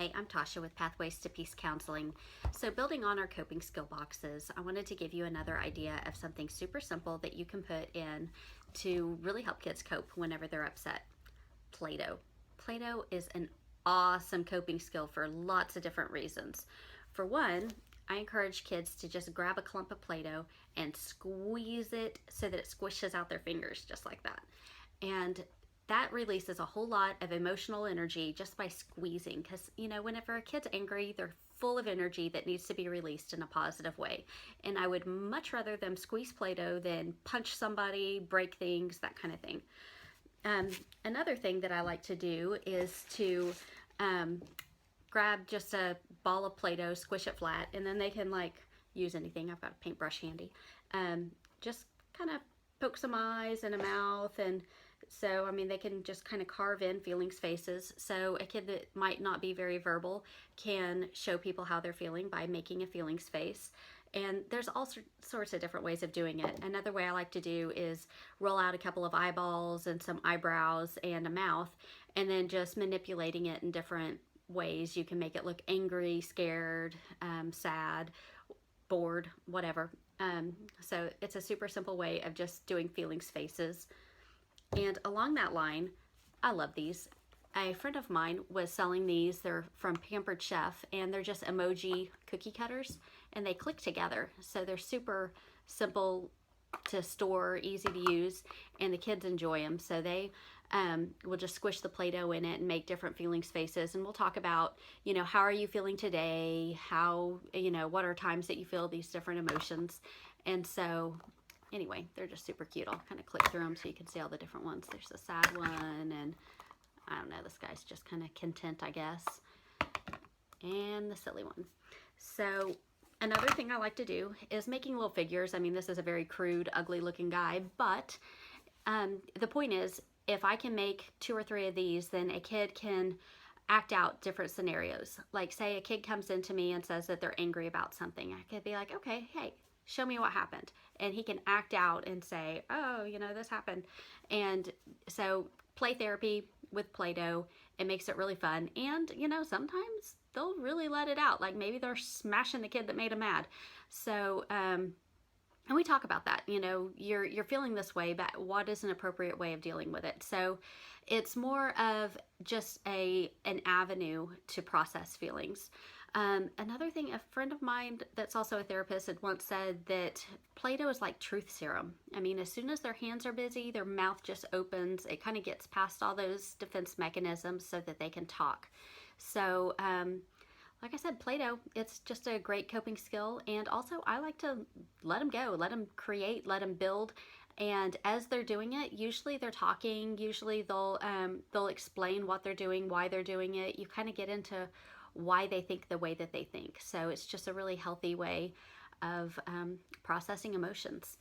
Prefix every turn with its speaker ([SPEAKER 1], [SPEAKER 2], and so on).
[SPEAKER 1] Hi, I'm Tasha with Pathways to Peace Counseling. So building on our coping skill boxes, I wanted to give you another idea of something super simple that you can put in to really help kids cope whenever they're upset. Play-Doh. Play-Doh is an awesome coping skill for lots of different reasons. For one, I encourage kids to just grab a clump of Play-Doh and squeeze it so that it squishes out their fingers just like that. And that releases a whole lot of emotional energy just by squeezing, because whenever a kid's angry, they're full of energy that needs to be released in a positive way. And I would much rather them squeeze Play-Doh than punch somebody, break things, that kind of thing. Another thing that I like to do is to grab just a ball of Play-Doh, squish it flat, and then they can use anything. I've got a paintbrush handy. Just kind of poke some eyes and a mouth, and so they can just kind of carve in feelings faces. So a kid that might not be very verbal can show people how they're feeling by making a feelings face. And there's all sorts of different ways of doing it. Another way I like to do is roll out a couple of eyeballs and some eyebrows and a mouth, and then just manipulating it in different ways. You can make it look angry, scared, sad, bored, whatever. So it's a super simple way of just doing feelings faces. And along that line, I love these. A friend of mine was selling these. They're from Pampered Chef, and they're just emoji cookie cutters, and they click together. So they're super simple to store, easy to use, and the kids enjoy them. So they will just squish the Play-Doh in it and make different feelings faces. And we'll talk about, how are you feeling today? How, what are times that you feel these different emotions? And so anyway, they're just super cute. I'll kind of click through them so you can see all the different ones. There's a sad one, and I don't know, this guy's just kind of content, I guess. And the silly one. So another thing I like to do is making little figures. This is a very crude, ugly looking guy, but the point is, if I can make 2 or 3 of these, then a kid can act out different scenarios. Like, say a kid comes into me and says that they're angry about something. I could be like, okay, hey, show me what happened. And he can act out and say, oh, this happened. And so play therapy with Play-Doh, it makes it really fun. And, sometimes they'll really let it out. Like maybe they're smashing the kid that made them mad. So, and we talk about that, you're feeling this way, but what is an appropriate way of dealing with it? So it's more of just an avenue to process feelings. Another thing, a friend of mine that's also a therapist had once said that Play-Doh is like truth serum. as soon as their hands are busy, their mouth just opens. It kind of gets past all those defense mechanisms so that they can talk. So, like I said, Play-Doh, it's just a great coping skill. And also, I like to let them go, let them create, let them build. And as they're doing it, usually they're talking. Usually they'll explain what they're doing, why they're doing it. You kind of get into why they think the way that they think. So it's just a really healthy way of processing emotions.